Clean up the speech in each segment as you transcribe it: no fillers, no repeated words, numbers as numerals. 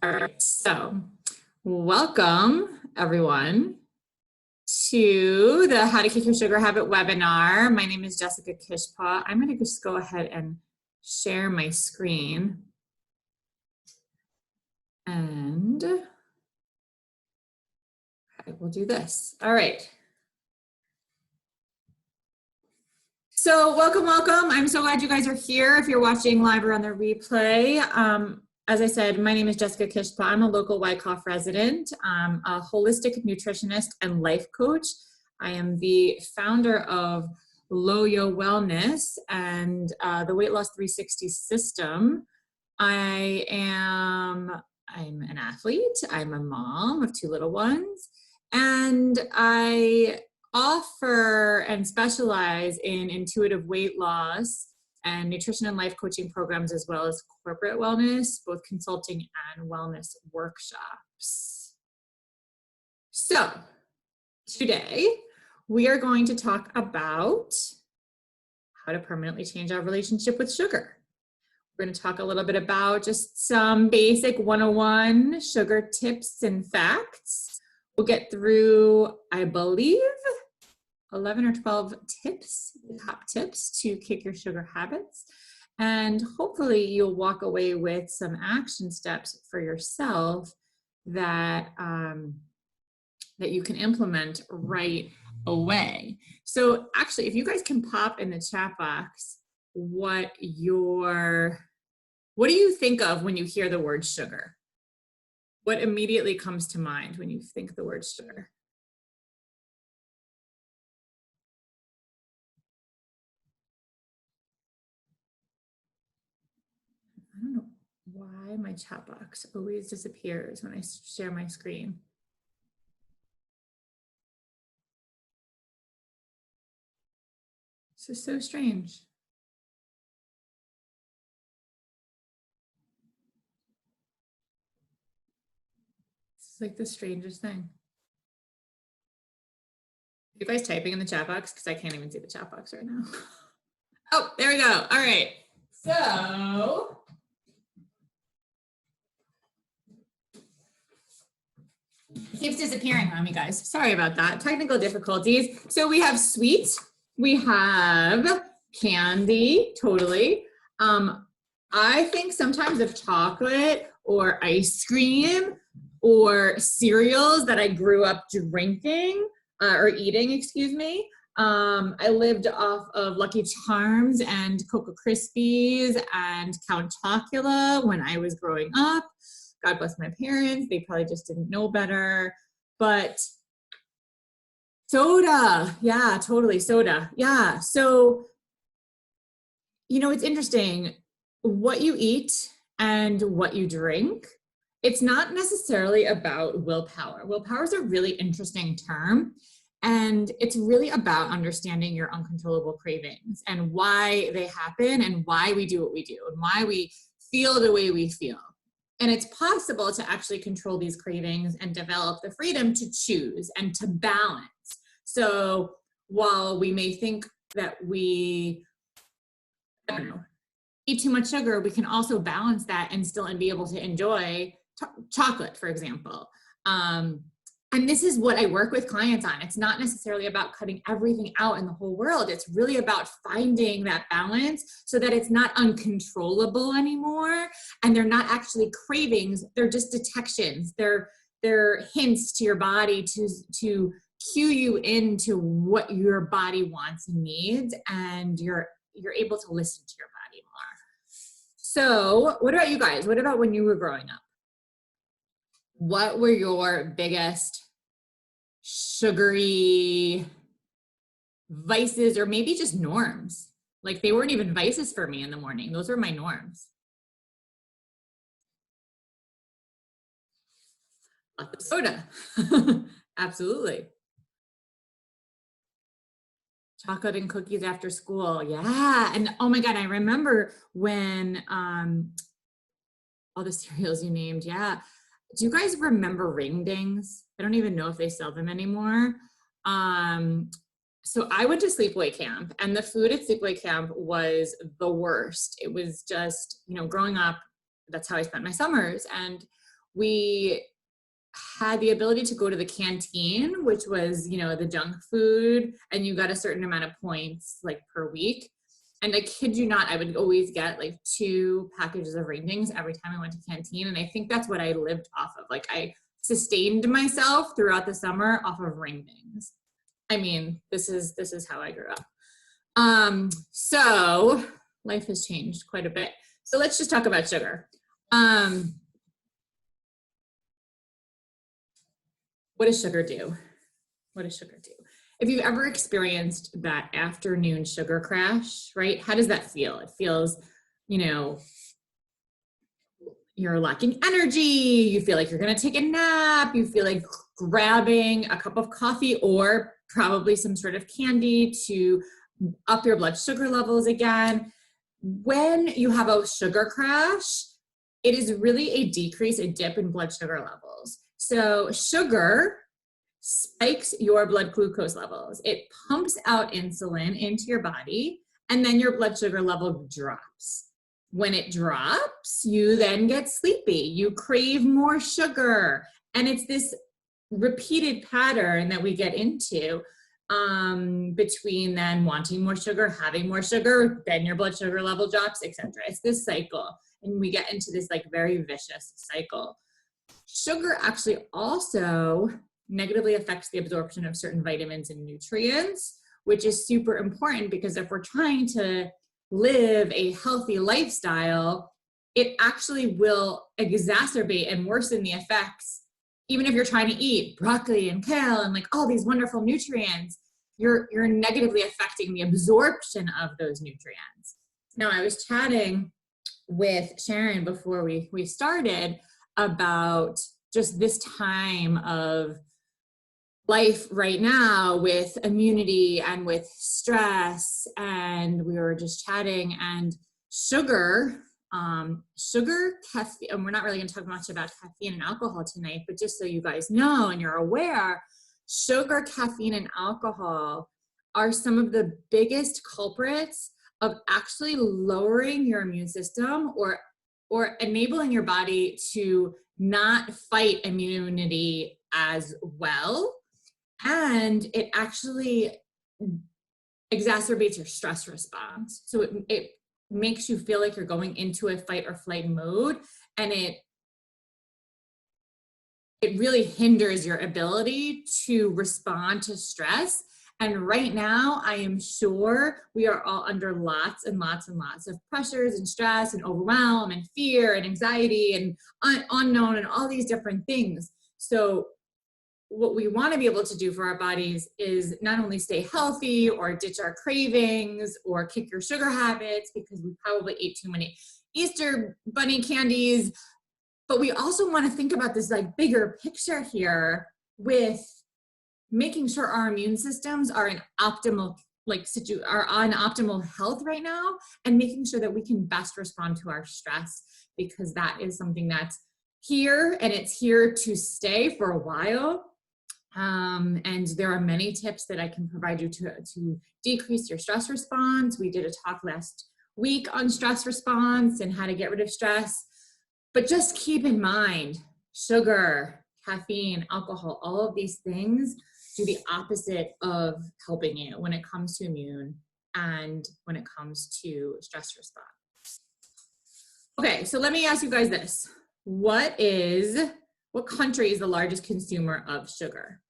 All right, so welcome everyone to the How to Kick Your Sugar Habit webinar. My name is Jessica Kishpaugh. I'm going to just go ahead and share my screen. And I will do this. All right. So welcome. I'm so glad you guys are here. If you're watching live or on the replay, as I said, my name is Jessica Kishpaugh. I'm a local Wyckoff resident. I'm a holistic nutritionist and life coach. I am the founder of Coach Wellness and the Weight Loss 360 system. I'm an athlete. I'm a mom of 2 little ones, and I offer and specialize in intuitive weight loss and nutrition and life coaching programs, as well as corporate wellness, both consulting and wellness workshops. So today we are going to talk about how to permanently change our relationship with sugar. We're going to talk a little bit about just some basic 101 sugar tips and facts. We'll get through, I believe, 11 or 12 tips, top tips to kick your sugar habits. And hopefully you'll walk away with some action steps for yourself that, that you can implement right away. So actually, if you guys can pop in the chat box what do you think of when you hear the word sugar? What immediately comes to mind when you think the word sugar? I don't know why my chat box always disappears when I share my screen. This is so strange. This is like the strangest thing. You guys typing in the chat box? Because I can't even see the chat box right now. Oh, there we go. All right. So it keeps disappearing on me, guys. Sorry about that. Technical difficulties. So we have sweet. We have candy, totally. I think sometimes of chocolate or ice cream or cereals that I grew up drinking or eating, excuse me. I lived off of Lucky Charms and Cocoa Krispies and Count Chocula when I was growing up. God bless my parents. They probably just didn't know better. But soda, yeah, totally, soda. Yeah, so, you know, it's interesting. What you eat and what you drink, it's not necessarily about willpower. Willpower is a really interesting term. And it's really about understanding your uncontrollable cravings and why they happen and why we do what we do and why we feel the way we feel. And it's possible to actually control these cravings and develop the freedom to choose and to balance. So while we may think that we, I don't know, eat too much sugar, we can also balance that and still be able to enjoy chocolate, for example. And this is what I work with clients on. It's not necessarily about cutting everything out in the whole world. It's really about finding that balance so that it's not uncontrollable anymore. And they're not actually cravings. They're just detections. They're hints to your body to cue you into what your body wants and needs. And you're able to listen to your body more. So what about you guys? What about when you were growing up? What were your biggest sugary vices or maybe just norms? Like they weren't even vices for me in the morning. Those were my norms. Lots of soda. Absolutely. Chocolate and cookies after school. Yeah. And oh my God, I remember when all the cereals you named. Yeah. Do you guys remember ring dings? I don't even know if they sell them anymore. So I went to sleepaway camp, and the food at sleepaway camp was the worst. It was just, you know, growing up, that's how I spent my summers. And we had the ability to go to the canteen, which was, you know, the junk food, and you got a certain amount of points like per week. And I kid you not, I would always get like 2 packages of ratings every time I went to canteen. And I think that's what I lived off of. Like I sustained myself throughout the summer off of ratings. I mean, this is how I grew up. So life has changed quite a bit. So let's just talk about sugar. What does sugar do? What does sugar do? If you've ever experienced that afternoon sugar crash, right? How does that feel? It feels, you know, you're lacking energy. You feel like you're going to take a nap. You feel like grabbing a cup of coffee or probably some sort of candy to up your blood sugar levels again. When you have a sugar crash, it is really a dip in blood sugar levels. So sugar spikes your blood glucose levels. It pumps out insulin into your body, and then your blood sugar level drops. When it drops, you then get sleepy. You crave more sugar. And it's this repeated pattern that we get into between then wanting more sugar, having more sugar, then your blood sugar level drops, etc. It's this cycle. And we get into this like very vicious cycle. Sugar actually also negatively affects the absorption of certain vitamins and nutrients, which is super important because if we're trying to live a healthy lifestyle, it actually will exacerbate and worsen the effects. Even if you're trying to eat broccoli and kale and like all these wonderful nutrients, you're negatively affecting the absorption of those nutrients. Now, I was chatting with Sharon before we started about just this time of life right now with immunity and with stress, and we were just chatting, and sugar, caffeine, and we're not really going to talk much about caffeine and alcohol tonight, but just so you guys know and you're aware, sugar, caffeine, and alcohol are some of the biggest culprits of actually lowering your immune system or enabling your body to not fight immunity as well. And it actually exacerbates your stress response. So it makes you feel like you're going into a fight or flight mode, and it really hinders your ability to respond to stress. And right now, I am sure we are all under lots and lots and lots of pressures and stress and overwhelm and fear and anxiety and unknown and all these different things. So what we want to be able to do for our bodies is not only stay healthy or ditch our cravings or kick your sugar habits because we probably ate too many Easter bunny candies, but we also want to think about this like bigger picture here with making sure our immune systems are in optimal are on optimal health right now, and making sure that we can best respond to our stress, because that is something that's here and it's here to stay for a while. And there are many tips that I can provide you to decrease your stress response. We did a talk last week on stress response and how to get rid of stress. But just keep in mind, sugar, caffeine, alcohol, all of these things do the opposite of helping you when it comes to immune and when it comes to stress response. Okay, so let me ask you guys this. What country is the largest consumer of sugar?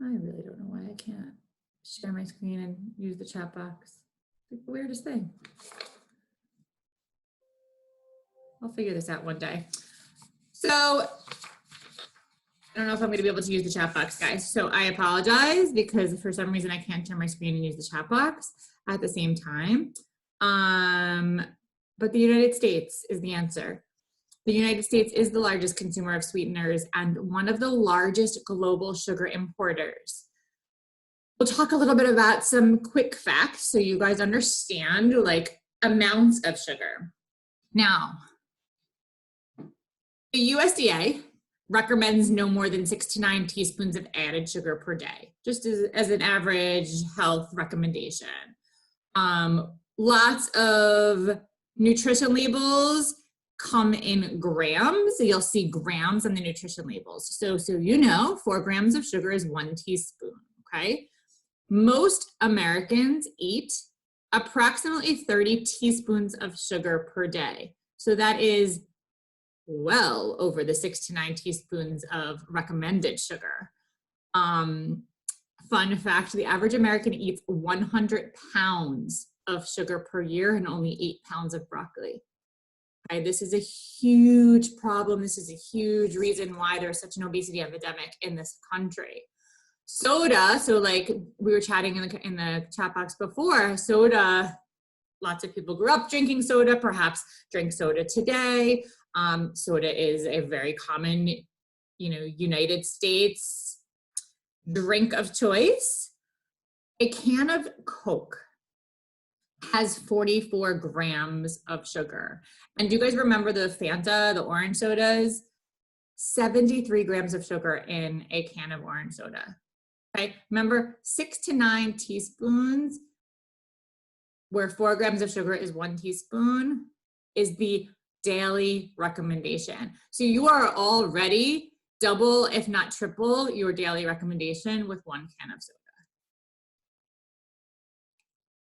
I really don't know why I can't share my screen and use the chat box. It's the weirdest thing. I'll figure this out one day. So I don't know if I'm going to be able to use the chat box, guys. So I apologize because for some reason I can't turn my screen and use the chat box at the same time. But the United States is the answer. The United States is the largest consumer of sweeteners and one of the largest global sugar importers. We'll talk a little bit about some quick facts so you guys understand like amounts of sugar. Now, the USDA recommends no more than 6 to 9 teaspoons of added sugar per day, just as an average health recommendation. Lots of nutrition labels come in grams. So you'll see grams on the nutrition labels. So 4 grams of sugar is 1 teaspoon, okay? Most Americans eat approximately 30 teaspoons of sugar per day. So that is well over the 6 to 9 teaspoons of recommended sugar. Fun fact, the average American eats 100 pounds of sugar per year and only 8 pounds of broccoli. Okay, this is a huge problem. This is a huge reason why there's such an obesity epidemic in this country. Soda, so like we were chatting in the chat box before, soda, lots of people grew up drinking soda, perhaps drink soda today. Soda is a very common, United States drink of choice. A can of Coke has 44 grams of sugar. And do you guys remember the Fanta, the orange sodas? 73 grams of sugar in a can of orange soda. Okay, remember 6 to 9 teaspoons, where 4 grams of sugar is 1 teaspoon, is the daily recommendation. So you are already double, if not triple, your daily recommendation with 1 can of soda.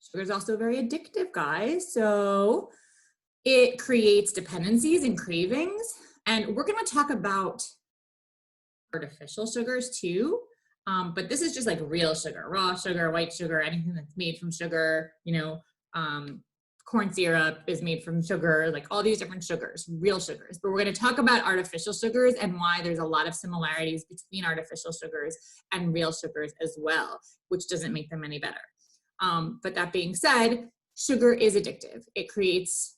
Sugar is also very addictive, guys. So it creates dependencies and cravings. And we're going to talk about artificial sugars too. But this is just like real sugar, raw sugar, white sugar, anything that's made from sugar, corn syrup is made from sugar, like all these different sugars, real sugars. But we're going to talk about artificial sugars and why there's a lot of similarities between artificial sugars and real sugars as well, which doesn't make them any better. But that being said, sugar is addictive. It creates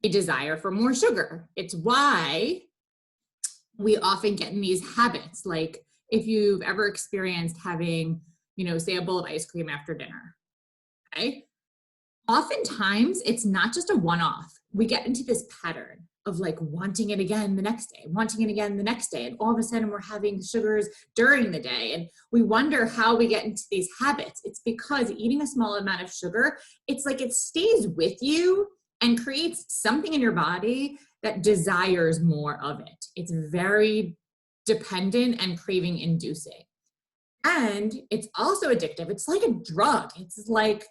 a desire for more sugar. It's why we often get in these habits. Like if you've ever experienced having, say a bowl of ice cream after dinner, okay? Oftentimes it's not just a one-off. We get into this pattern of like wanting it again the next day, wanting it again the next day. And all of a sudden we're having sugars during the day. And we wonder how we get into these habits. It's because eating a small amount of sugar, it's like it stays with you and creates something in your body that desires more of it. It's very dependent and craving inducing. And it's also addictive. It's like a drug. It's like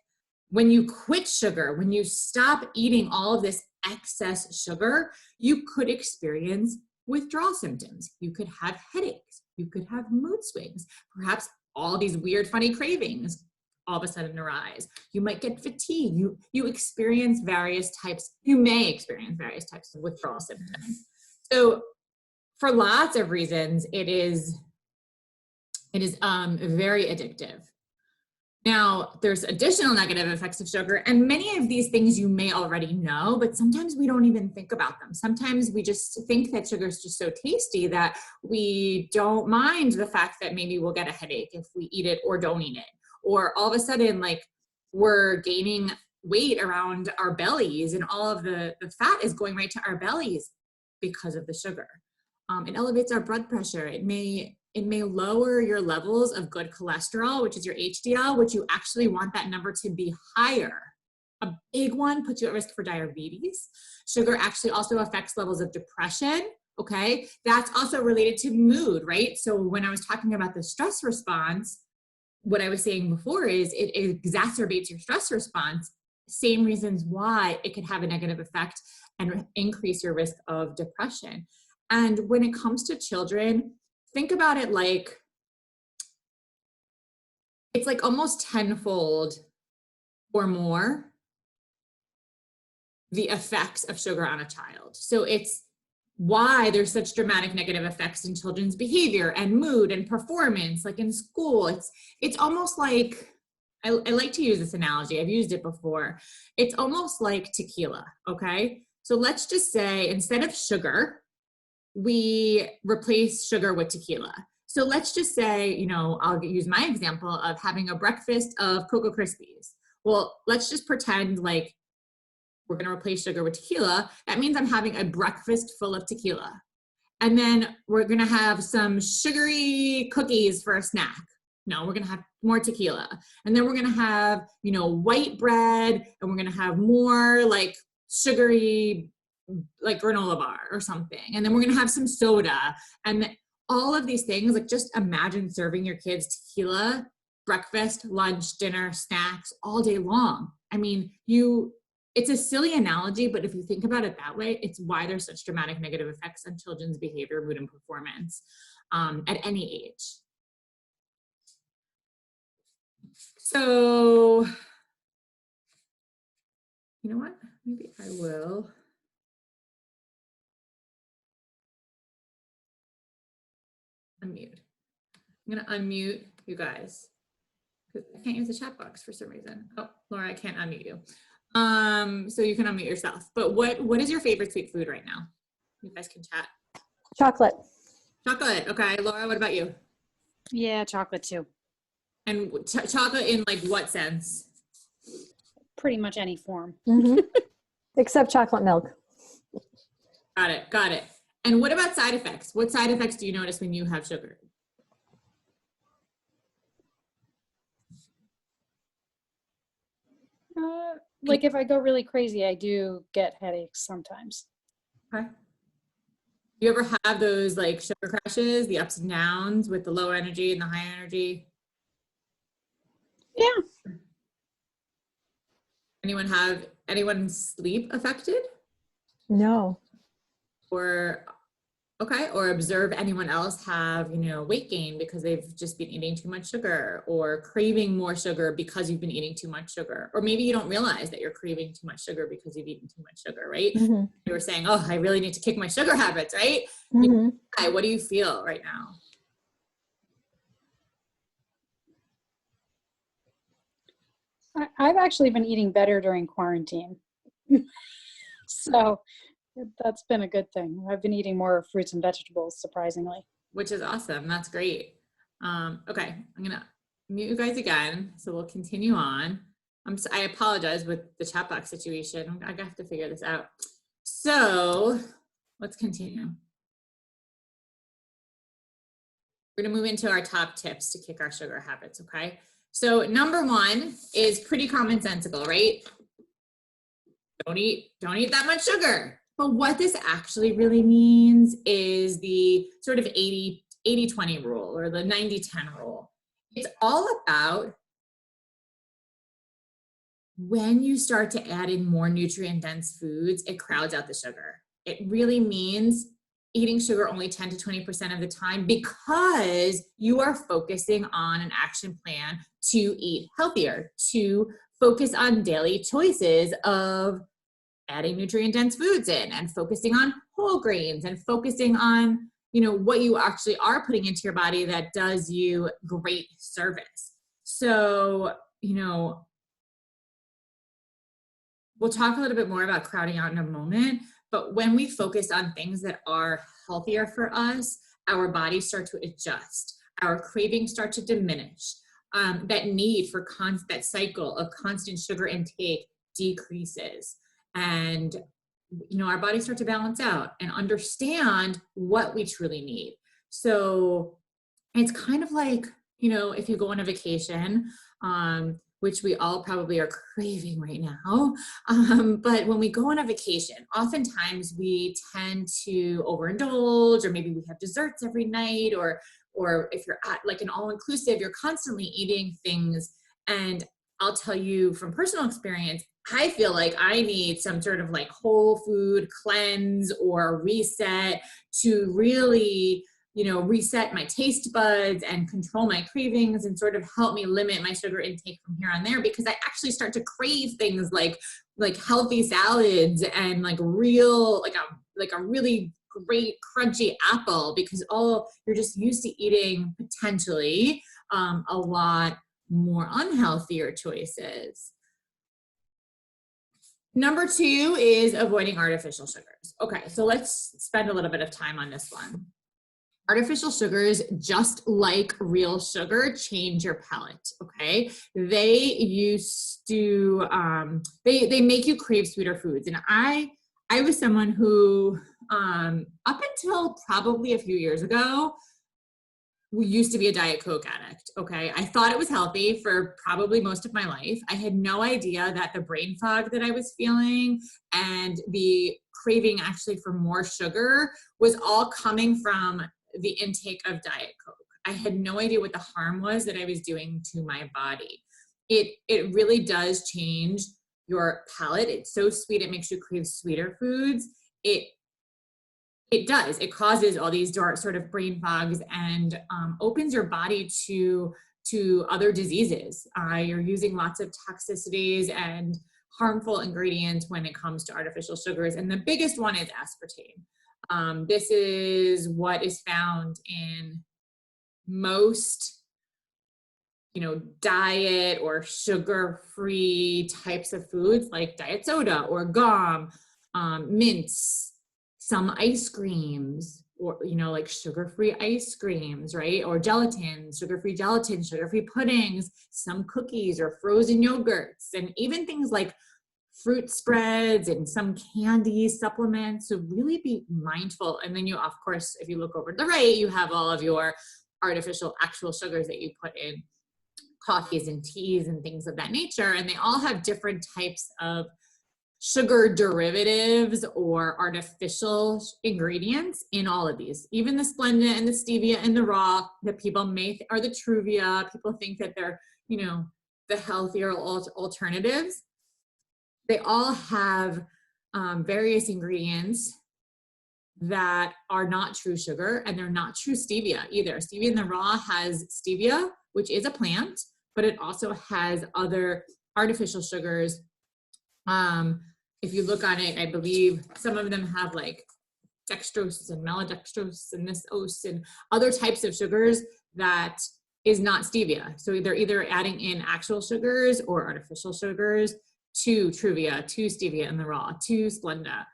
when you quit sugar, when you stop eating all of this excess sugar, you could experience withdrawal symptoms. You could have headaches. You could have mood swings. Perhaps all these weird, funny cravings all of a sudden arise. You might get fatigue. You may experience various types of withdrawal symptoms. So for lots of reasons, it is very addictive. Now, there's additional negative effects of sugar, and many of these things you may already know, but sometimes we don't even think about them. Sometimes we just think that sugar is just so tasty that we don't mind the fact that maybe we'll get a headache if we eat it or don't eat it. Or all of a sudden, like, we're gaining weight around our bellies and all of the fat is going right to our bellies because of the sugar. It elevates our blood pressure. It may lower your levels of good cholesterol, which is your HDL, which you actually want that number to be higher. A big one puts you at risk for diabetes. Sugar actually also affects levels of depression, okay? That's also related to mood, right? So when I was talking about the stress response, what I was saying before is it exacerbates your stress response. Same reasons why it could have a negative effect and increase your risk of depression. And when it comes to children, think about it like, it's like almost tenfold or more the effects of sugar on a child. So it's why there's such dramatic negative effects in children's behavior and mood and performance, like in school. It's almost like, I like to use this analogy, I've used it before. It's almost like tequila, okay? So let's just say instead of sugar, we replace sugar with tequila. So let's just say, I'll use my example of having a breakfast of Cocoa Krispies. Well, let's just pretend like we're going to replace sugar with tequila. That means I'm having a breakfast full of tequila. And then we're going to have some sugary cookies for a snack. No, we're going to have more tequila. And then we're going to have, you know, white bread, and we're going to have more like sugary, like granola bar or something. And then we're going to have some soda. And all of these things, like just imagine serving your kids tequila, breakfast, lunch, dinner, snacks all day long. I mean, it's a silly analogy, but if you think about it that way, it's why there's such dramatic negative effects on children's behavior, mood, and performance at any age. So, you know what? Maybe I will. Unmute. I'm going to unmute you guys. I can't use the chat box for some reason. Oh, Laura, I can't unmute you. So you can unmute yourself. But what is your favorite sweet food right now? You guys can chat. Chocolate. Chocolate. Okay. Laura, what about you? Yeah, chocolate too. And chocolate in like what sense? Pretty much any form. Mm-hmm. Except chocolate milk. Got it. Got it. And what about side effects? What side effects do you notice when you have sugar? Like if I go really crazy, I do get headaches sometimes. Okay. You ever have those like sugar crashes, the ups and downs with the low energy and the high energy? Yeah. Anyone sleep affected? No. Or observe anyone else have, you know, weight gain because they've just been eating too much sugar, or craving more sugar because you've been eating too much sugar. Or maybe you don't realize that you're craving too much sugar because you've eaten too much sugar, right? Mm-hmm. You were saying, oh, I really need to kick my sugar habits, right? Mm-hmm. Hi, what do you feel right now? I've actually been eating better during quarantine. So that's been a good thing. I've been eating more fruits and vegetables, surprisingly. Which is awesome. That's great. Okay, I'm gonna mute you guys again, so we'll continue on. I apologize with the chat box situation. I have to figure this out. So let's continue. We're gonna move into our top tips to kick our sugar habits, okay? So number one is pretty commonsensical, right? Don't eat that much sugar. But what this actually really means is the sort of 80-20 rule, or the 90-10 rule. It's all about when you start to add in more nutrient-dense foods, it crowds out the sugar. It really means eating sugar only 10 to 20% of the time, because you are focusing on an action plan to eat healthier, to focus on daily choices of adding nutrient-dense foods in, and focusing on whole grains, and focusing on, you know, what you actually are putting into your body that does you great service. So, you know, we'll talk a little bit more about crowding out in a moment, but when we focus on things that are healthier for us, our bodies start to adjust, our cravings start to diminish, that need for that cycle of constant sugar intake decreases. And, you know, our bodies start to balance out and understand what we truly need. So it's kind of like, you know, if you go on a vacation, which we all probably are craving right now. But when we go on a vacation, oftentimes we tend to overindulge, or maybe we have desserts every night, or if you're at like an all-inclusive, you're constantly eating things. And I'll tell you from personal experience, I feel like I need some sort of like whole food cleanse or reset to really, you know, reset my taste buds and control my cravings, and sort of help me limit my sugar intake from here on there, because I actually start to crave things like healthy salads and like real, like a really great crunchy apple, because you're just used to eating potentially a lot more unhealthier choices. Number two is avoiding artificial sugars. Okay, so let's spend a little bit of time on this one. Artificial sugars, just like real sugar, change your palate, okay? They used to, they make you crave sweeter foods. And I was someone who, up until probably a few years ago, used to be a Diet Coke addict. Okay. I thought it was healthy for probably most of my life. I had no idea that the brain fog that I was feeling and the craving actually for more sugar was all coming from the intake of Diet Coke. I had no idea what the harm was that I was doing to my body. It really does change your palate. It's so sweet. It makes you crave sweeter foods. It does. It causes all these dark sort of brain fogs and opens your body to other diseases. You're using lots of toxicities and harmful ingredients when it comes to artificial sugars. And the biggest one is aspartame. This is what is found in most, diet or sugar-free types of foods like diet soda or gum, mints, some ice creams, or, like sugar-free ice creams, right? Or gelatin, sugar-free gelatin, sugar-free puddings, some cookies or frozen yogurts, and even things like fruit spreads and some candy supplements. So really be mindful. And then you, of course, if you look over to the right, you have all of your artificial actual sugars that you put in coffees and teas and things of that nature. And they all have different types of sugar derivatives or artificial ingredients in all of these. Even the Splenda and the stevia and the raw that people or the Truvia, people think that they're, the healthier alternatives. They all have various ingredients that are not true sugar, and they're not true stevia either. Stevia in the raw has stevia, which is a plant, but it also has other artificial sugars. If you look on it, I believe some of them have like dextrose and maltodextrose and this ose and other types of sugars that is not stevia. So they're either adding in actual sugars or artificial sugars to Truvia, to stevia in the raw, to Splenda.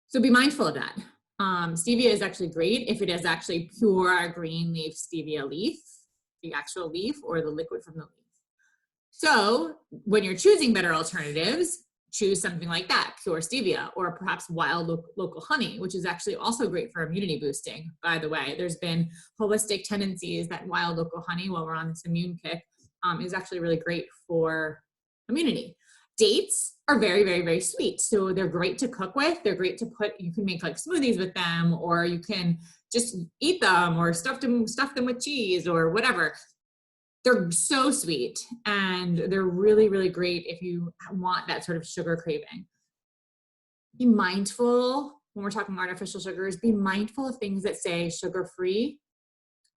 So be mindful of that. Stevia is actually great if it is actually pure green leaf stevia leaf, the actual leaf or the liquid from the leaf. So when you're choosing better alternatives, choose something like that, pure stevia, or perhaps wild local honey, which is actually also great for immunity boosting. By the way, there's been holistic tendencies that wild local honey, while we're on this immune kick, is actually really great for immunity. Dates are very, very, very sweet. So they're great to cook with. They're great to you can make like smoothies with them, or you can just eat them or stuff them with cheese or whatever. They're so sweet, and they're really, really great if you want that sort of sugar craving. Be mindful when we're talking artificial sugars, be mindful of things that say sugar-free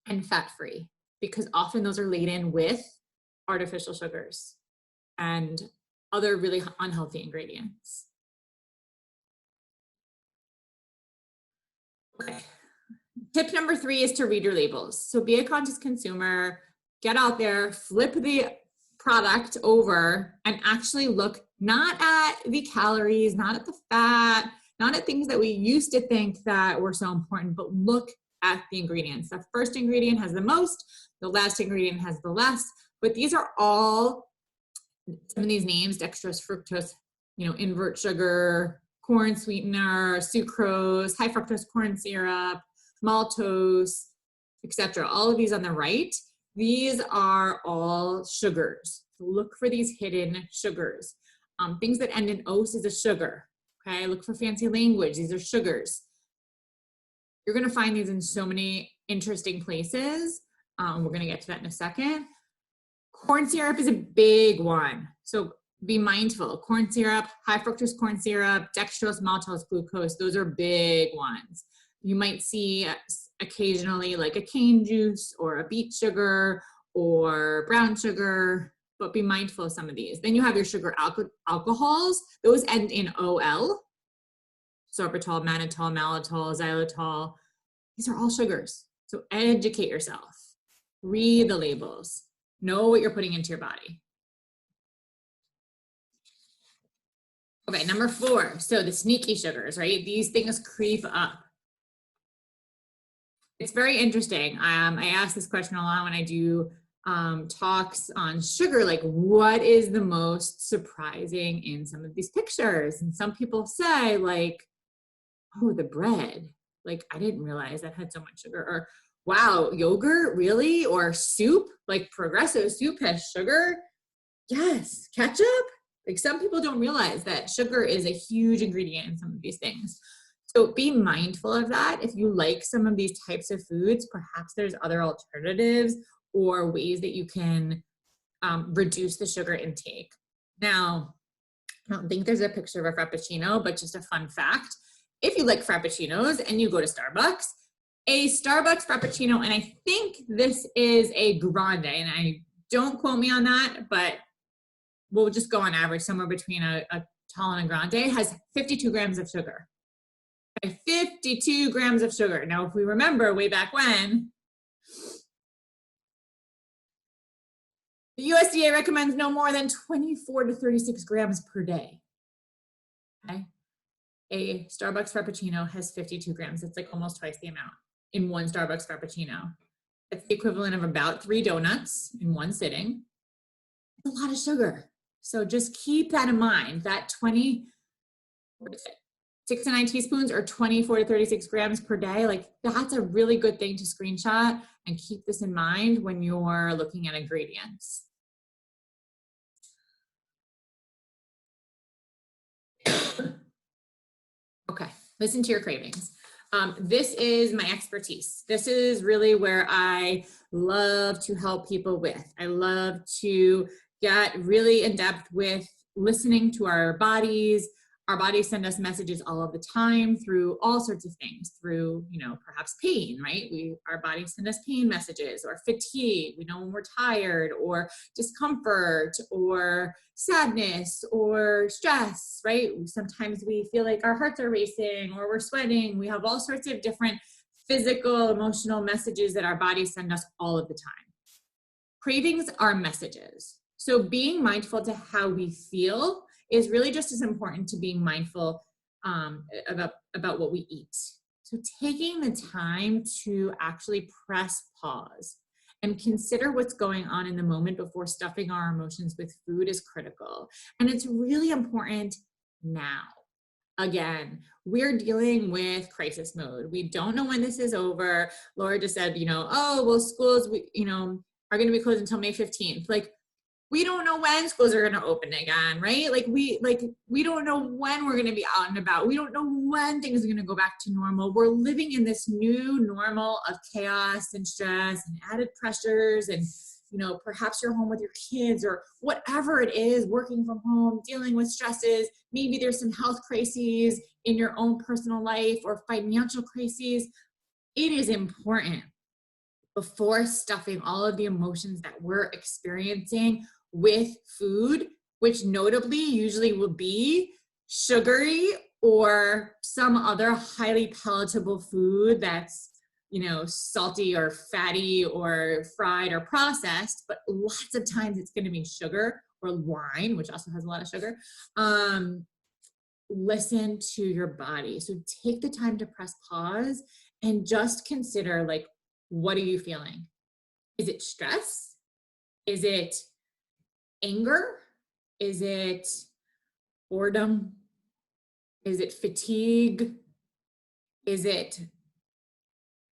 and fat-free, because often those are laden with artificial sugars and other really unhealthy ingredients. Okay. Tip number 3 is to read your labels. So be a conscious consumer, get out there, flip the product over and actually look not at the calories, not at the fat, not at things that we used to think that were so important, but look at the ingredients. The first ingredient has the most, the last ingredient has the less, but these are all, some of these names, dextrose, fructose, invert sugar, corn sweetener, sucrose, high fructose corn syrup, maltose, etc. All of these on the right, these are all sugars. Look for these hidden sugars. Things that end in ose is a sugar. Okay, look for fancy language. These are sugars. You're going to find these in so many interesting places. We're going to get to that in a second. Corn syrup is a big one. So be mindful. Corn syrup, high fructose corn syrup, dextrose, maltose, glucose, those are big ones. You might see occasionally like a cane juice or a beet sugar or brown sugar, but be mindful of some of these. Then you have your sugar alcohols. Those end in OL. Sorbitol, mannitol, maltitol, xylitol. These are all sugars. So educate yourself. Read the labels. Know what you're putting into your body. Okay, number 4. So the sneaky sugars, right? These things creep up. It's very interesting. I ask this question a lot when I do talks on sugar, like what is the most surprising in some of these pictures? And some people say like, oh, the bread, like I didn't realize that had so much sugar, or wow, yogurt, really? Or soup, like Progresso soup has sugar? Yes. Ketchup? Like some people don't realize that sugar is a huge ingredient in some of these things. So be mindful of that. If you like some of these types of foods, perhaps there's other alternatives or ways that you can reduce the sugar intake. Now, I don't think there's a picture of a Frappuccino, but just a fun fact. If you like Frappuccinos and you go to Starbucks, a Starbucks Frappuccino, and I think this is a grande, and I don't quote me on that, but we'll just go on average somewhere between a tall and a grande, has 52 grams of sugar. 52 grams of sugar. Now, if we remember way back when, the USDA recommends no more than 24 to 36 grams per day. Okay. A Starbucks Frappuccino has 52 grams. It's like almost twice the amount in one Starbucks Frappuccino. It's the equivalent of about 3 donuts in one sitting. It's a lot of sugar. So just keep that in mind, that 6 to 9 teaspoons or 24 to 36 grams per day, like that's a really good thing to screenshot and keep this in mind when you're looking at ingredients. Okay, listen to your cravings. This is my expertise. This is really where I love to help people with. I love to get really in depth with listening to our bodies. Our bodies send us messages all of the time through all sorts of things, through, perhaps pain, right? Our bodies send us pain messages, or fatigue, we know when we're tired, or discomfort, or sadness, or stress, right? Sometimes we feel like our hearts are racing, or we're sweating. We have all sorts of different physical, emotional messages that our bodies send us all of the time. Cravings are messages. So being mindful to how we feel is really just as important to being mindful about what we eat. So taking the time to actually press pause and consider what's going on in the moment before stuffing our emotions with food is critical. And it's really important now. Again, we're dealing with crisis mode. We don't know when this is over. Laura just said, schools, are going to be closed until May 15th. Like, we don't know when schools are going to open again, right? We don't know when we're going to be out and about. We don't know when things are going to go back to normal. We're living in this new normal of chaos and stress and added pressures, and perhaps you're home with your kids or whatever it is, working from home, dealing with stresses. Maybe there's some health crises in your own personal life or financial crises. It is important, before stuffing all of the emotions that we're experiencing with food, which notably usually will be sugary or some other highly palatable food that's, salty or fatty or fried or processed, but lots of times it's going to be sugar or wine, which also has a lot of sugar. Listen to your body. So take the time to press pause and just consider, what are you feeling? Is it stress? Is it anger? Is it boredom? Is it fatigue? Is it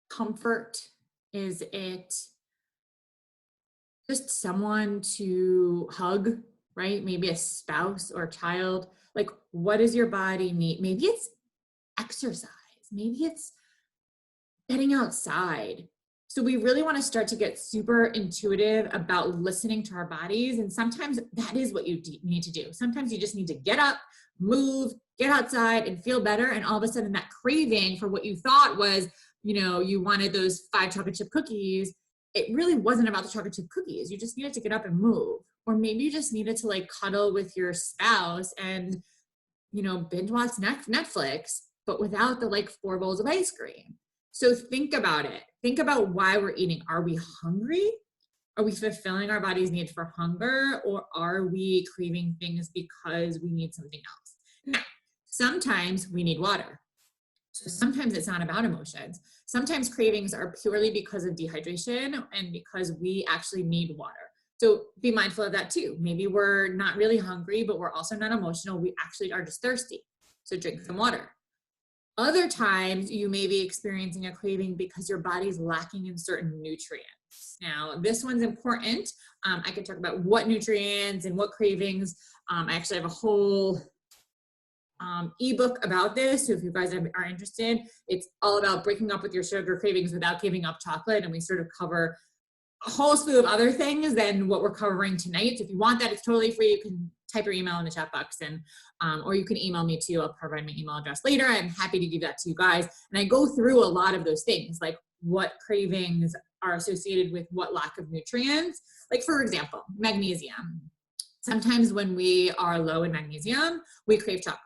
comfort? Is it just someone to hug, right? Maybe a spouse or a child. What does your body need? Maybe it's exercise. Maybe it's getting outside. So we really want to start to get super intuitive about listening to our bodies. And sometimes that is what you need to do. Sometimes you just need to get up, move, get outside and feel better. And all of a sudden that craving for what you thought was, you wanted those 5 chocolate chip cookies. It really wasn't about the chocolate chip cookies. You just needed to get up and move. Or maybe you just needed to cuddle with your spouse and, binge watch Netflix, but without the 4 bowls of ice cream. So think about it. Think about why we're eating. Are we hungry? Are we fulfilling our body's need for hunger? Or are we craving things because we need something else? Now, sometimes we need water. So sometimes it's not about emotions. Sometimes cravings are purely because of dehydration and because we actually need water. So be mindful of that too. Maybe we're not really hungry, but we're also not emotional. We actually are just thirsty. So drink some water. Other times you may be experiencing a craving because your body's lacking in certain nutrients. Now, this one's important. I could talk about what nutrients and what cravings. I actually have a whole ebook about this. So if you guys are interested, it's all about breaking up with your sugar cravings without giving up chocolate. And we sort of cover a whole slew of other things than what we're covering tonight. So if you want that, it's totally free. You can type your email in the chat box, and or you can email me too. I'll provide my email address later. I'm happy to give that to you guys. And I go through a lot of those things, like what cravings are associated with what lack of nutrients. Like for example, magnesium. Sometimes when we are low in magnesium, we crave chocolate.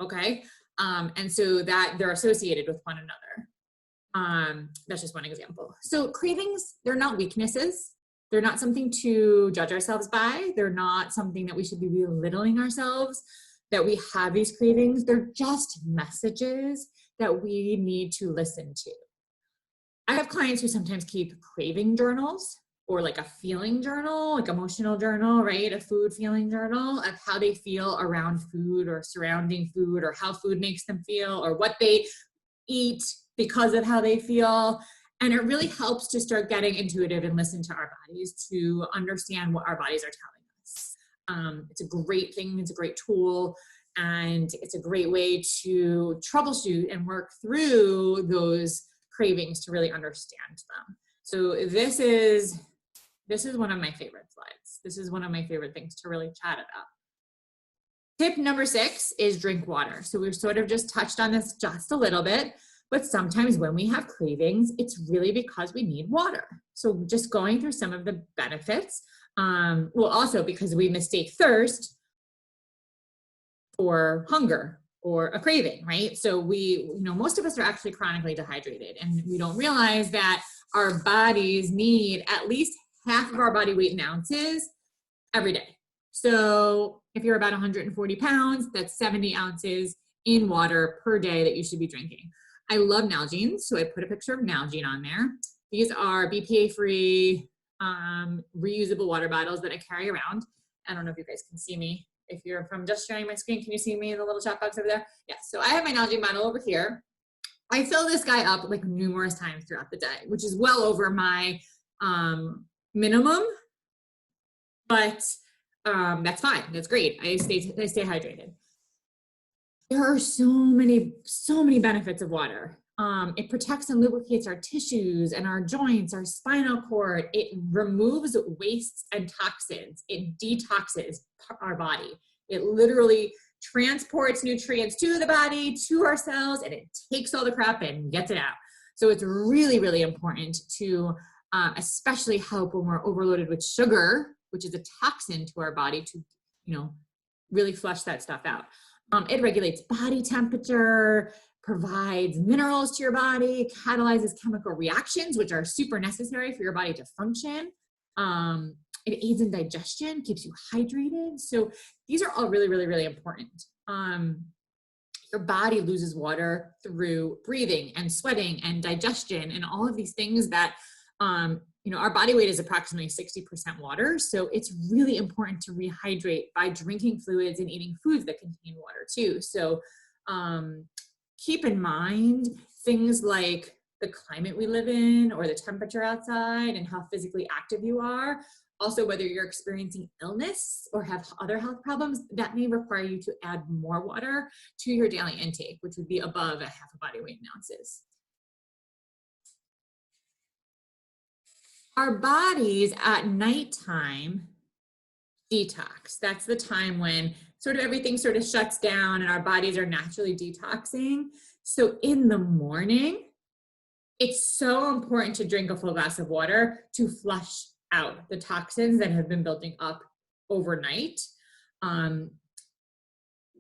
Okay. And so that they're associated with one another. That's just one example. So cravings, they're not weaknesses. They're not something to judge ourselves by. They're not something that we should be belittling ourselves, that we have these cravings. They're just messages that we need to listen to. I have clients who sometimes keep craving journals, or like a feeling journal, like emotional journal, right? A food feeling journal of how they feel around food or surrounding food, or how food makes them feel, or what they eat because of how they feel. And it really helps to start getting intuitive and listen to our bodies, to understand what our bodies are telling us. It's a great thing. It's a great tool. And it's a great way to troubleshoot and work through those cravings to really understand them. So this is one of my favorite slides. This is one of my favorite things to really chat about. Tip number 6 is drink water. So we've sort of just touched on this just a little bit, but sometimes when we have cravings, it's really because we need water. So just going through some of the benefits, well, also because we mistake thirst for hunger or a craving, right? So most of us are actually chronically dehydrated, and we don't realize that our bodies need at least half of our body weight in ounces every day. So if you're about 140 pounds, that's 70 ounces in water per day that you should be drinking. I love Nalgene, so I put a picture of Nalgene on there. These are BPA-free, reusable water bottles that I carry around. I don't know if you guys can see me. If you're from just sharing my screen, can you see me in the little chat box over there? Yeah, so I have my Nalgene bottle over here. I fill this guy up like numerous times throughout the day, which is well over my minimum, but that's fine. That's great. I stay hydrated. There are so many benefits of water. It protects and lubricates our tissues and our joints, our spinal cord. It removes wastes and toxins. It detoxes our body. It literally transports nutrients to the body, to our cells, and it takes all the crap and gets it out. So it's really, really important to especially help when we're overloaded with sugar, which is a toxin to our body, to really flush that stuff out. It regulates body temperature, provides minerals to your body, catalyzes chemical reactions, which are super necessary for your body to function. It aids in digestion, keeps you hydrated. So these are all really, really, really important. Your body loses water through breathing and sweating and digestion and all of these things that, our body weight is approximately 60% water. So it's really important to rehydrate by drinking fluids and eating foods that contain water too. So keep in mind things like the climate we live in, or the temperature outside, and how physically active you are. Also, whether you're experiencing illness or have other health problems, that may require you to add more water to your daily intake, which would be above a half a body weight in ounces. Our bodies at nighttime detox. That's the time when sort of everything sort of shuts down and our bodies are naturally detoxing. So in the morning, it's so important to drink a full glass of water to flush out the toxins that have been building up overnight.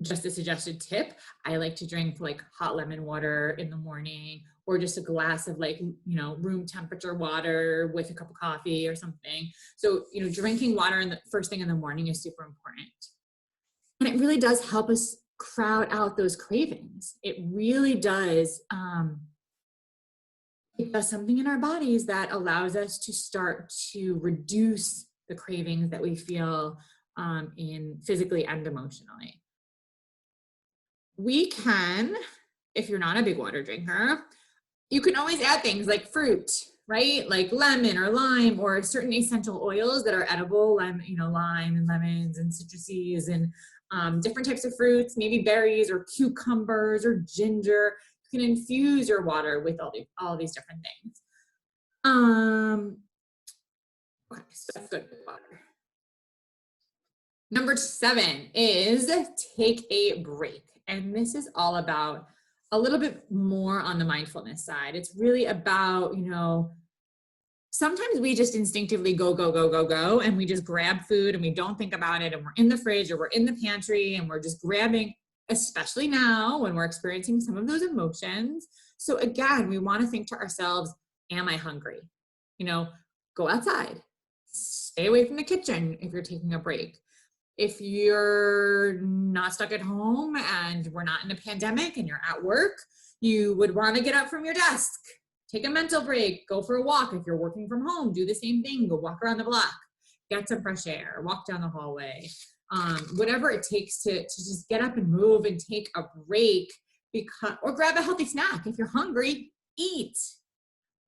Just a suggested tip, I like to drink like hot lemon water in the morning, or just a glass of room temperature water with a cup of coffee or something. So, drinking water in the first thing in the morning is super important. And it really does help us crowd out those cravings. It really does. It does something in our bodies that allows us to start to reduce the cravings that we feel in physically and emotionally. We can if you're not a big water drinker, you can always add things like fruit, right? Like lemon or lime or certain essential oils that are edible, lime and lemons and citruses and different types of fruits, maybe berries or cucumbers or ginger. You can infuse your water with all these different things. Okay, so that's good with water. Number 7 is take a break. And this is all about a little bit more on the mindfulness side. It's really about, sometimes we just instinctively go, and we just grab food and we don't think about it. And we're in the fridge or we're in the pantry and we're just grabbing, especially now when we're experiencing some of those emotions. So again, we want to think to ourselves, am I hungry? Go outside, stay away from the kitchen if you're taking a break. If you're not stuck at home and we're not in a pandemic and you're at work, you would want to get up from your desk, take a mental break, go for a walk. If you're working from home, do the same thing. Go walk around the block, get some fresh air, walk down the hallway. Whatever it takes to just get up and move and take a break, or grab a healthy snack. If you're hungry, eat.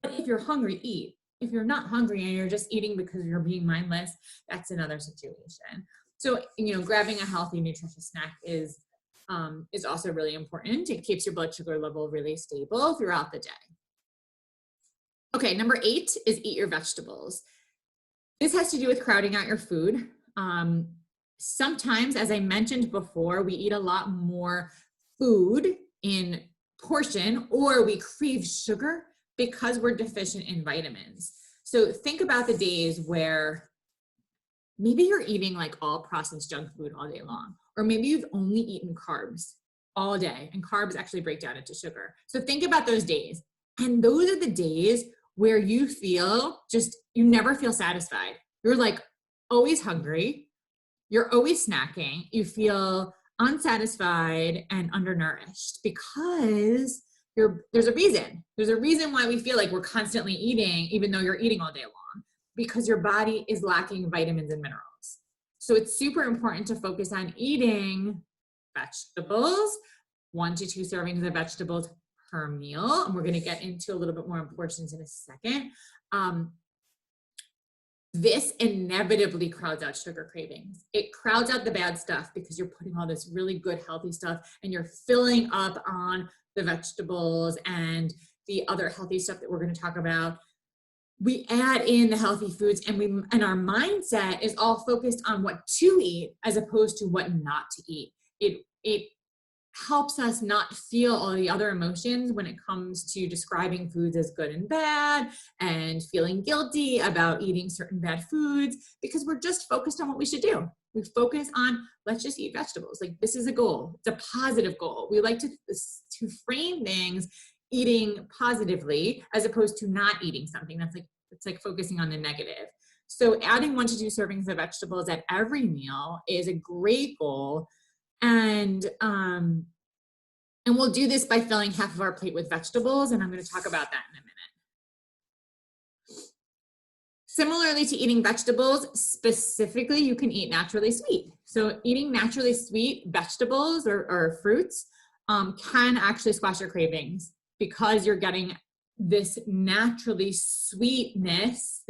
But if you're hungry, eat. If you're not hungry and you're just eating because you're being mindless, that's another situation. So, grabbing a healthy, nutritious snack is also really important. It keeps your blood sugar level really stable throughout the day. Okay, number 8 is eat your vegetables. This has to do with crowding out your food. Sometimes, as I mentioned before, we eat a lot more food in portion, or we crave sugar because we're deficient in vitamins. So think about the days where maybe you're eating like all processed junk food all day long, or maybe you've only eaten carbs all day, and carbs actually break down into sugar. So think about those days. And those are the days where you never feel satisfied. You're like always hungry. You're always snacking. You feel unsatisfied and undernourished because there's a reason. There's a reason why we feel like we're constantly eating, even though you're eating all day long, because your body is lacking vitamins and minerals. So it's super important to focus on eating vegetables, 1 to 2 servings of vegetables per meal. And we're going to get into a little bit more portions in a second. This inevitably crowds out sugar cravings. It crowds out the bad stuff because you're putting all this really good, healthy stuff and you're filling up on the vegetables and the other healthy stuff that we're going to talk about. We add in the healthy foods and our mindset is all focused on what to eat as opposed to what not to eat. It helps us not feel all the other emotions when it comes to describing foods as good and bad and feeling guilty about eating certain bad foods, because we're just focused on what we should do. We focus on, let's just eat vegetables. Like, this is a goal. It's a positive goal. We like to frame things eating positively as opposed to not eating something. It's like focusing on the negative. So adding 1 to 2 servings of vegetables at every meal is a great goal. And we'll do this by filling half of our plate with vegetables, and I'm going to talk about that in a minute. Similarly to eating vegetables, specifically, you can eat naturally sweet. So eating naturally sweet vegetables or fruits can actually squash your cravings, because you're getting this natural sweetness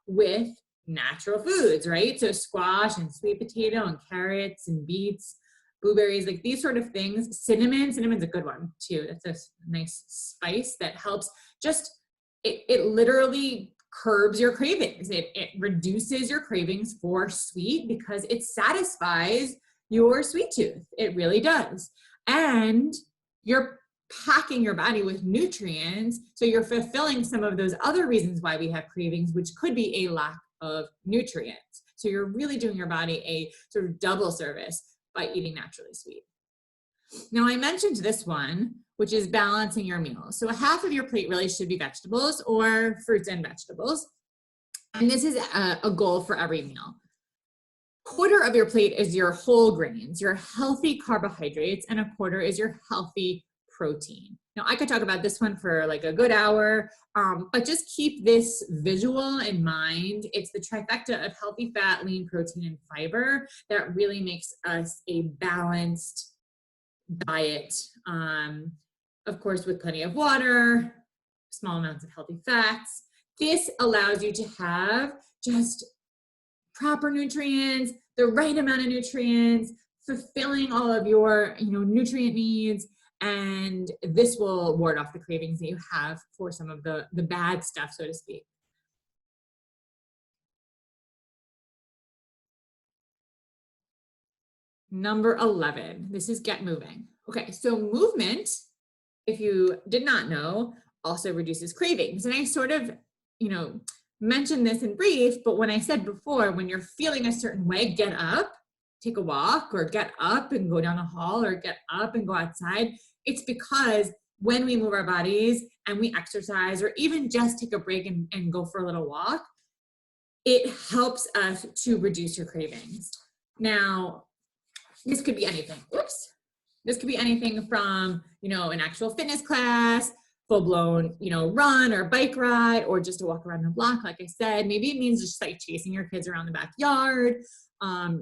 with natural foods, right? So squash and sweet potato and carrots and beets, blueberries, like these sort of things. Cinnamon's a good one too. That's a nice spice that helps. It literally curbs your cravings. It reduces your cravings for sweet because it satisfies your sweet tooth. It really does. And you're packing your body with nutrients, so you're fulfilling some of those other reasons why we have cravings, which could be a lack of nutrients. So you're really doing your body a sort of double service by eating naturally sweet. Now, I mentioned this one, which is balancing your meals. So half of your plate really should be vegetables or fruits and vegetables. And this is a goal for every meal. Quarter of your plate is your whole grains, your healthy carbohydrates, and a quarter is your healthy protein. Now, I could talk about this one for like a good hour, but just keep this visual in mind. It's the trifecta of healthy fat, lean protein, and fiber that really makes us a balanced diet, of course, with plenty of water, small amounts of healthy fats. This allows you to have just proper nutrients, the right amount of nutrients, fulfilling all of your, nutrient needs. And this will ward off the cravings that you have for some of the bad stuff, so to speak. Number 11, this is get moving. Okay, so movement, if you did not know, also reduces cravings. And I sort of, mentioned this in brief, but when I said before, when you're feeling a certain way, get up, take a walk, or get up and go down a hall, or get up and go outside. It's because when we move our bodies and we exercise, or even just take a break and go for a little walk, it helps us to reduce your cravings. Now, this could be anything. This could be anything from, an actual fitness class, full-blown, run or bike ride, or just a walk around the block. Like I said, maybe it means just like chasing your kids around the backyard,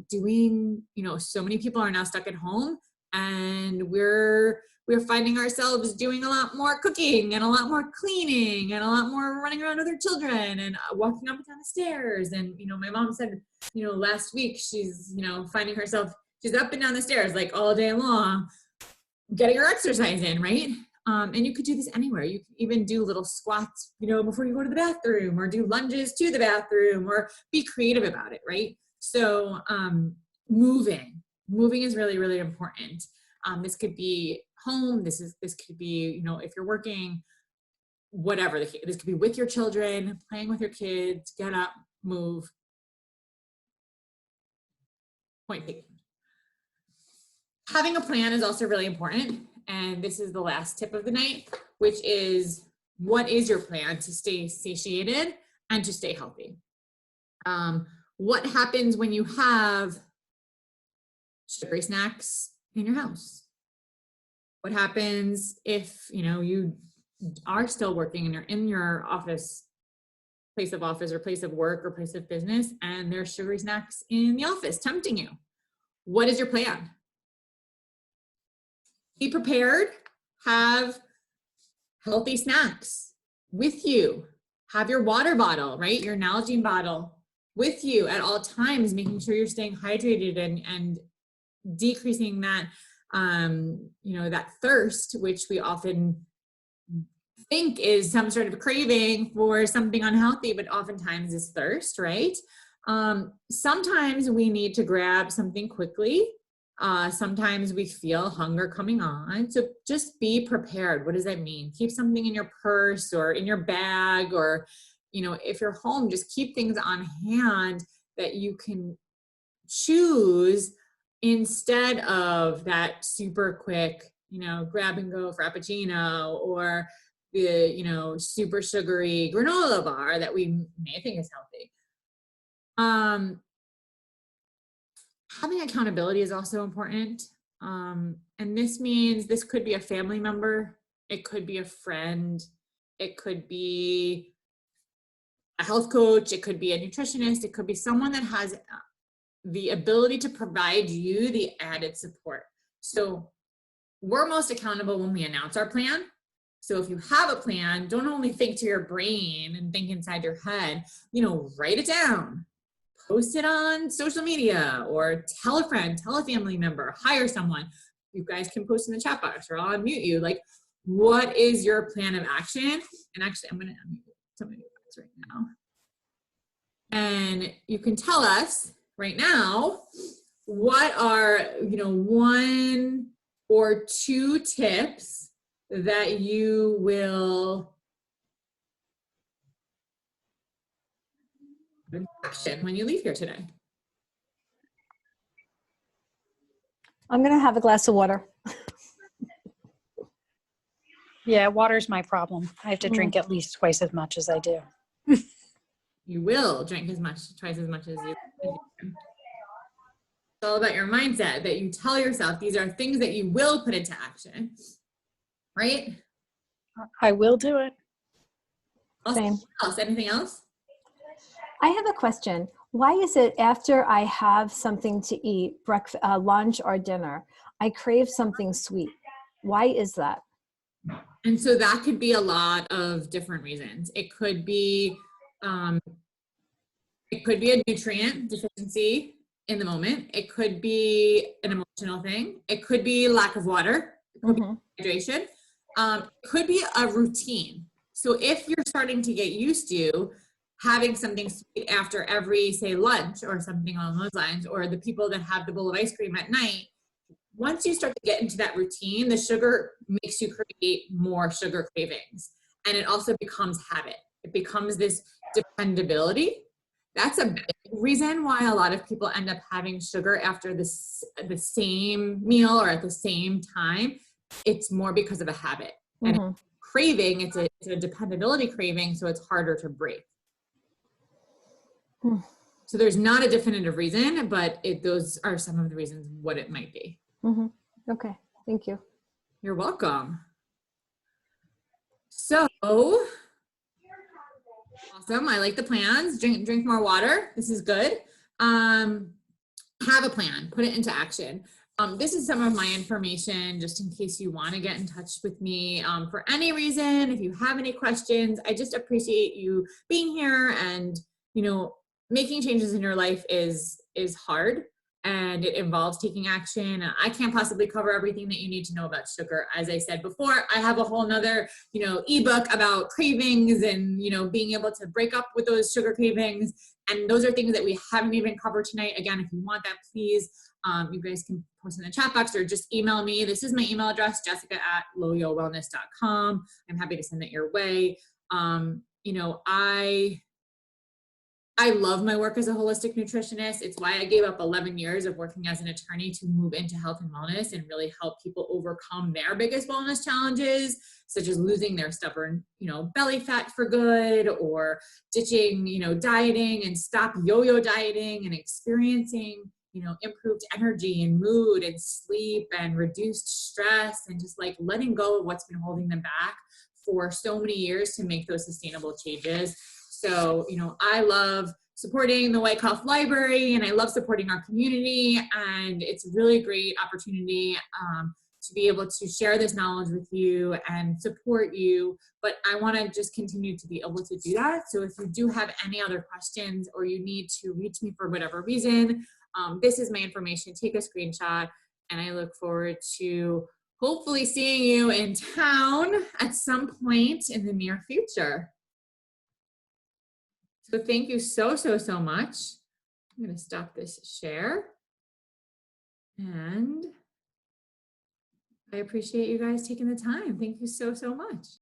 doing, so many people are now stuck at home, and we're finding ourselves doing a lot more cooking and a lot more cleaning and a lot more running around with our children and walking up and down the stairs. And, my mom said, last week she's, finding herself, she's up and down the stairs like all day long, getting her exercise in, right? And you could do this anywhere. You can even do little squats, before you go to the bathroom, or do lunges to the bathroom, or be creative about it, right? So moving is really, really important. This could be home. This could be, if you're working, whatever. This could be with your children, playing with your kids. Get up, move. Point taken. Having a plan is also really important. And this is the last tip of the night, which is, what is your plan to stay satiated and to stay healthy? What happens when you have sugary snacks in your house? What happens if, you are still working and you're in your place of office or place of work or place of business, and there's sugary snacks in the office tempting you? What is your plan? Be prepared, have healthy snacks with you. Have your water bottle, right? Your Nalgene bottle with you at all times, making sure you're staying hydrated and decreasing that, that thirst, which we often think is some sort of craving for something unhealthy, but oftentimes is thirst, right? Sometimes we need to grab something quickly. Sometimes we feel hunger coming on. So just be prepared. What does that mean? Keep something in your purse or in your bag, or, if you're home, just keep things on hand that you can choose instead of that super quick, grab and go frappuccino, or the, super sugary granola bar that we may think is healthy. Having accountability is also important. And this means this could be a family member. It could be a friend. It could be a health coach. It could be a nutritionist. It could be someone that has the ability to provide you the added support. So we're most accountable when we announce our plan. So if you have a plan, don't only think to your brain and think inside your head, write it down. Post it on social media, or tell a friend, tell a family member, hire someone. You guys can post in the chat box, or I'll unmute you. Like, what is your plan of action? And actually, I'm going to unmute some of you guys right now. And you can tell us right now, what are, 1 or 2 tips that you will action when you leave here today? I'm going to have a glass of water. Yeah, water's my problem. I have to drink at least twice as much as I do. You will drink twice as much as you do. It's all about your mindset, that you tell yourself these are things that you will put into action, right? I will do it. Same. Anything else? I have a question. Why is it after I have something to eat, breakfast, lunch or dinner, I crave something sweet. Why is that? And so that could be a lot of different reasons. It could be a nutrient deficiency in the moment. It could be an emotional thing. It could be lack of water. It could be hydration. It could be a routine. So if you're starting to get used to having something sweet after every, say, lunch or something along those lines, or the people that have the bowl of ice cream at night, once you start to get into that routine, the sugar makes you create more sugar cravings. And it also becomes habit. It becomes this dependability. That's a big reason why a lot of people end up having sugar after the same meal or at the same time. It's more because of a habit. And craving, it's a dependability craving, so it's harder to break. So there's not a definitive reason, but those are some of the reasons what it might be. Okay, thank you. You're welcome. So awesome. I like the plans. Drink more water. This is good. Have a plan. Put it into action. This is some of my information just in case you want to get in touch with me for any reason. If you have any questions, I just appreciate you being here. And, you know, making changes in your life is hard. And it involves taking action. I can't possibly cover everything that you need to know about sugar. As I said before, I have a whole nother, ebook about cravings and, being able to break up with those sugar cravings. And those are things that we haven't even covered tonight. Again, if you want that, please, you guys can post in the chat box or just email me. This is my email address, jessica@loyowellness.com. I'm happy to send it your way. I love my work as a holistic nutritionist. It's why I gave up 11 years of working as an attorney to move into health and wellness and really help people overcome their biggest wellness challenges, such as losing their stubborn, belly fat for good, or ditching, dieting and stop yo-yo dieting and experiencing, improved energy and mood and sleep and reduced stress and just like letting go of what's been holding them back for so many years to make those sustainable changes. So, I love supporting the White Health Library and I love supporting our community, and it's a really great opportunity to be able to share this knowledge with you and support you. But I want to just continue to be able to do that. So if you do have any other questions or you need to reach me for whatever reason, this is my information. Take a screenshot, and I look forward to hopefully seeing you in town at some point in the near future. So thank you so much. I'm going to stop this share. And I appreciate you guys taking the time. Thank you so much.